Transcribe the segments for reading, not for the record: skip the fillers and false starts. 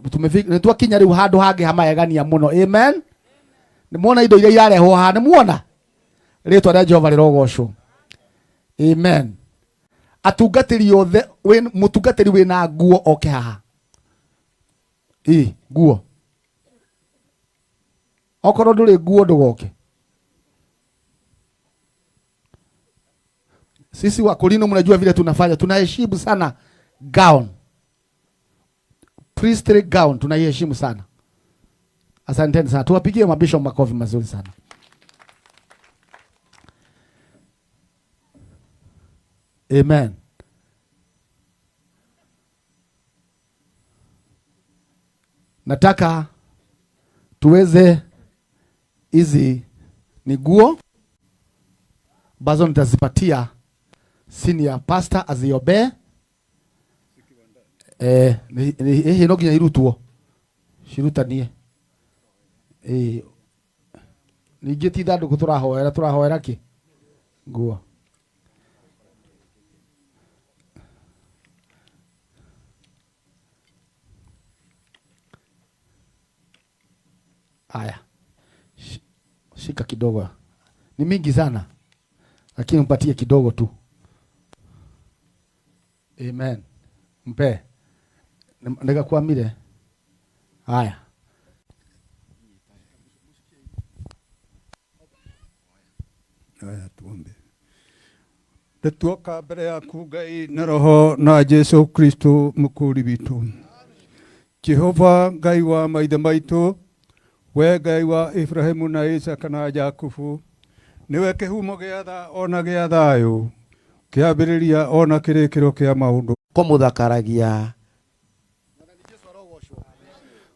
tumefika twakinya riu handu hangi hamagegania muno. Amen. Ni muona indo iria irarehwo haha, ni muona ritwa ria Jehova rirogocwo. Amen. Atungatiri yothe mutungatiri wina nguo oke haha. Nguo okorwo nduri nguo ndugoke. Sisi Wakorino mnajua vile tunafanya, tunaheshimu sana gown, priestly gown, tunaheshimu sana. Asanteni sana, tuwapigie mabisho makofi mazuri sana. Amen. Nataka tuweze, hizi ni nguo ambazo nitazipatia senior pastor aziobe. Ni no ginya irutwo shirutanie. Ningi ti thanduku turahoera ki nguo. Haya, shika kidogo, ni mingi sana lakini mpatie kidogo tu. Amen. Mpe ndeka kuamire. Haya, tuombe. Tuoka mbere yaku Ngai na Roho na Jesu Kristo mukuri witu. Jehova Ngai wa maithe maitu, we Ngai wa Ibrahimu na Isaka na Jakubu, niwe kihumo gia tha ona gia thayu, kiambiriria ona kirikiro kia maundu. Kumuthakaragia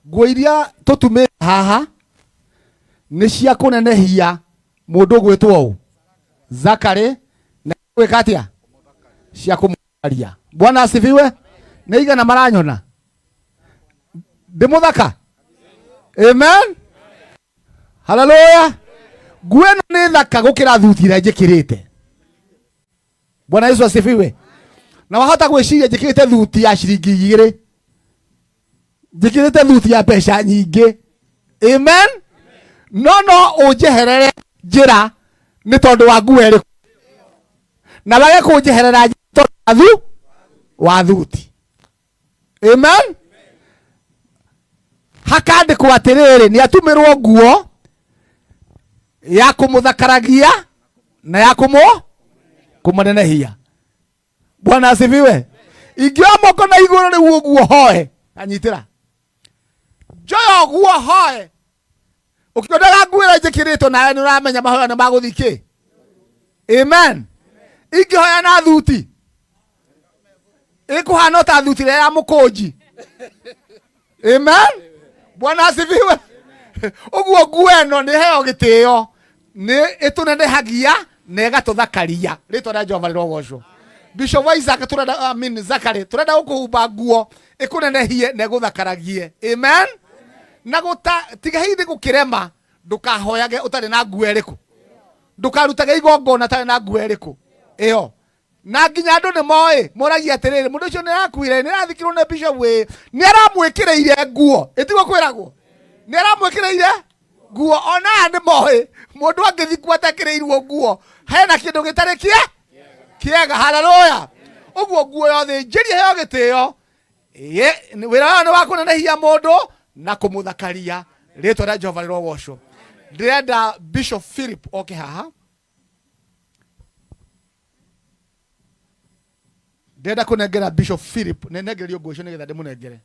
nguo iria tutumire haha ni cia kunenehia mundu gwitwo u Zakari na gwika atia cia kumuthakaria. Bwana asifiwe. Ni igana maranyona ndi muthaka. Amen. Hallelujah. Nguo ĩno nĩ thaka gũkĩra thuti ĩrĩa njĩkĩrĩte. Bwana Yesu asifiwe. Na wahota gwĩciria njĩkĩrĩte thuti ya ciringi 2, njĩkĩrĩte thuti ya mbeca nyingĩ. Amen. No ũnjeherere njĩra nĩ tondũ wa nguo ĩrĩkũ, na wage kũnjeherera tondũ wa thuti. Amen. Hakandĩkwo atĩrĩrĩ, nĩ atumĩrwo nguo ya kumuthakaragia na ya kumunenehia. Bwana asifiwe. Ingĩoya moko na igũrũ rĩu ũguo hoe anyitĩra njoya ũguo hoe, ũkĩondaga nguo ĩrĩa njĩkĩrĩtwo nawe nĩ ũramenya mahoya nĩ magũthiĩ kĩ. Amen. Ingĩhoya na thuti ĩkũhana ta thuti ĩrĩa ya mũkũnji. Amen. Bwana asifiwe. Ũguo nguo ĩno nĩ heo gĩtĩo, nĩ ĩtũnenehagia na ĩgatũthakaria. Rĩtwa rĩa Jehova rĩrogocwo. Bishop Isaac turenda Zakari turenda gũkũhumba nguo ĩkũnenehie na ĩgũthakaragie. Amen. Na tiga hithi gũkĩrema, ndũkahoyage ũtarĩ na nguo ĩrĩkũ, ndũkarutage igongona ũtarĩ na nguo ĩrĩkũ ĩyo. Na nginya andũ nĩ moĩ moragia atĩrĩrĩ, mũndũ ũcio nĩ arakuire, nĩ arathikirwo nĩ bishop nĩ aramwĩkĩrĩire nguo. Ĩtigwo kwĩragwo nĩ aramwĩkĩrĩire nguo. Ona nĩ moĩ mũndũ angĩthikwo atekĩrĩirwo nguo hena kĩndũ gĩtarĩ kĩega. Haleluya. Ũguo nguo yothe njĩrie heo gĩtĩo. Wĩra wayo nĩ wa kũnenehia mũndũ na kũmũthakaria. Rĩtwa rĩa Jehova rĩrogocwo. Ndĩrenda Bishop Philip oke haha. Ndĩrenda kũnengera Bishop Philip, nengererio nguo icio nĩgetha ndĩmũnengere.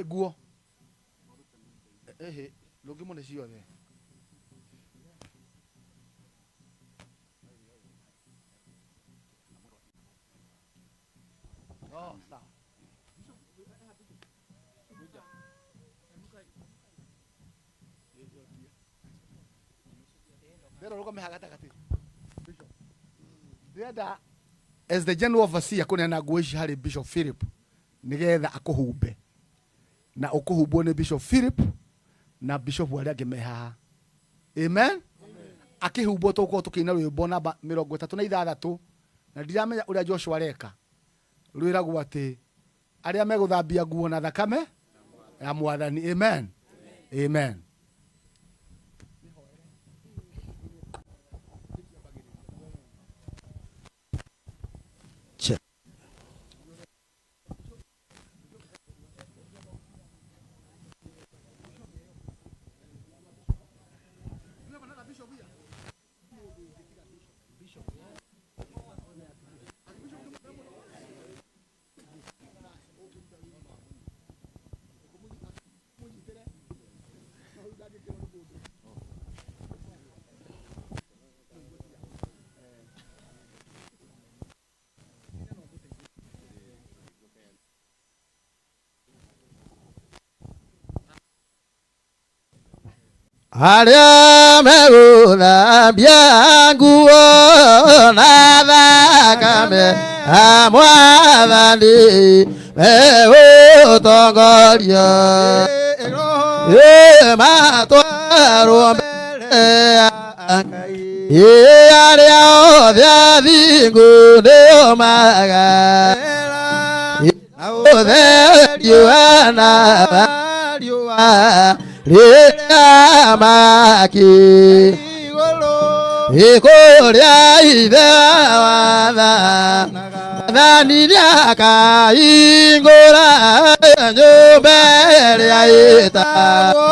Nguo lũngĩmũne ciothe. As the general overseer kunena nguo ici harĩ Bishop Philip nigetha akũhumbe na ũkũhumbwo nĩ Bishop Philip na Bishop arĩa angĩ me haha. Amen. Akĩhumbwo tũkorwo tũkĩina rwĩmbo namba 36 na ndiramenya ũrĩa Joshua areka. Rwĩragwo atĩ aria meguthambia nguo na thakame ya Mwathani. Amen. Amen. Aria meguthambia nguo na thakame ya Mwathani megũtongoria matwarwo mbere ya Ngai aria othe athingu nĩo magathera ũtherio na riũa rĩrĩa maki ĩkũrĩa ithe wathani nĩakahingũra nyũmba ĩrĩa ĩtagwo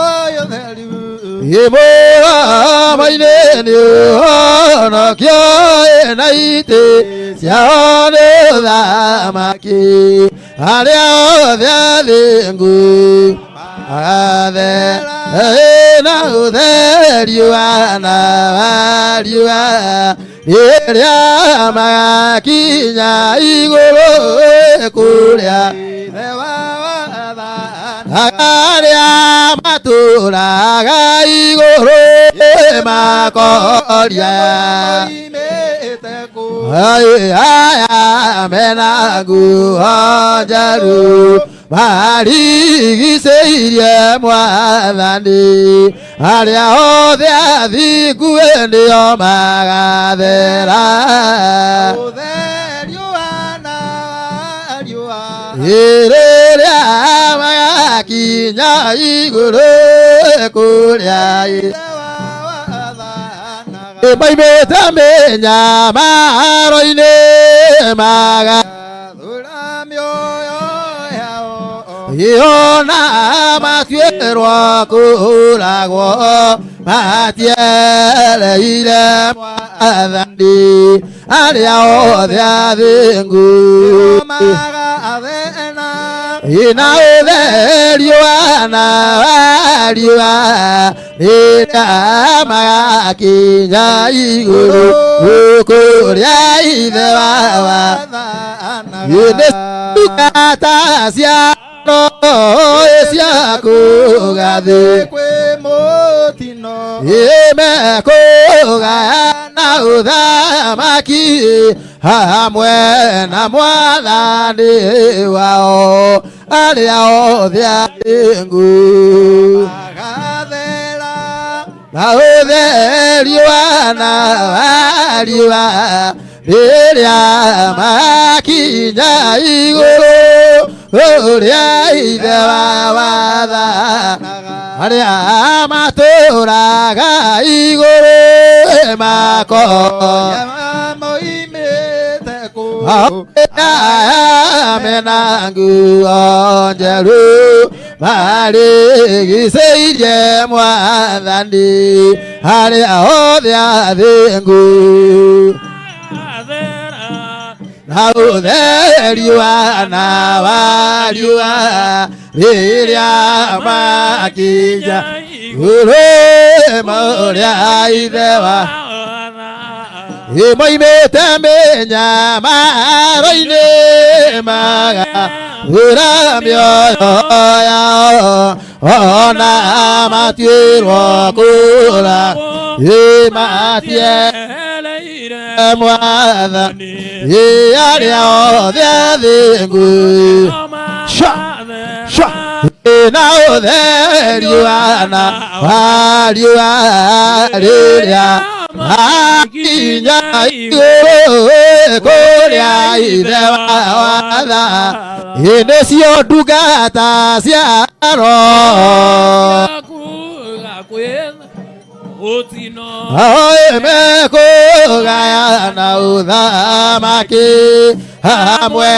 ĩmũromo-inĩ nĩũhonokio ĩna itĩ ciao nĩ ũthamaki arĩa othe athingu na ũtherio na riũa rĩrĩa magakinya igũrũ kũrĩa arĩa matũũraga igũrũ makoria aya mena nguo njerũ marigicĩirie Mwathani arĩa othe athingu nĩo magathera rĩrĩa magakinya igũrũ kũrĩa moimĩte mĩnyamaro-inĩ magathũra mĩoyo yao ona matuĩrwo kũũragwo matiereire Mwathani arĩa othe athingu ina ũtherio na riũa rĩrĩa magakinya igũrũ kũrĩa ithe wao nĩ cukata cia cia kũgathĩ mekũgayana ũthamaki hamwe na Mwathani wao arĩa othe athingu na ũtherio na riũa rĩrĩa magakinya igũrũ kũrĩa ithe watha arĩa matũũraga igũrũ makoria mena nguo njerũ marigicĩirie Mwathani arĩa othe athingu na ũtherio na riũa rĩrĩa makinya igũrũ kũrĩa ithe wao moimĩte mĩnyamaro-inĩ magathũra mĩoyo yao ona matuĩrwo kũũragwo matiereire Mwathani arĩa othe athingu na ũtherio na riũa rĩrĩa akinya igũrũ kũrĩa ithe watha hĩndĩ cio ndungata cia roho mekũgayana ũthamaki hamwe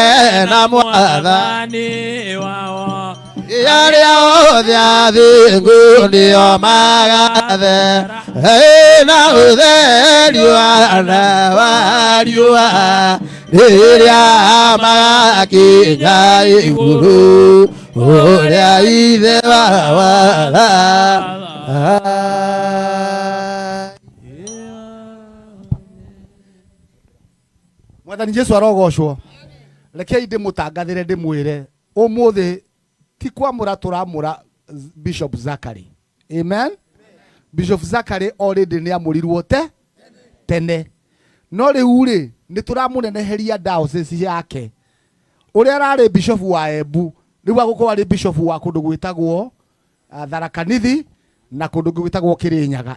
na Mwathani wao arĩa othe athingu nĩo magathe na ũtheri wa riũa rĩrĩa magakinya igũrũ ũrĩa ithe watha. Mwathani Jesu arogocwo. Rekei ndĩmũtangathĩre ndĩmwĩre ũmũthĩ ti kwamũra tũramũra Bishop Zachary. Amen. Bishop Zachary already nĩamũrirwo tene. No rĩu rĩ nĩ tũramũneneheria diocese yake. Ũrĩa ararĩ bishop wa Embu rĩu agũkorwo arĩ bishop wa kũndũ gwĩtagwo Tharaka Nithi na kũndũ gwĩtagwo Kĩrĩnyaga.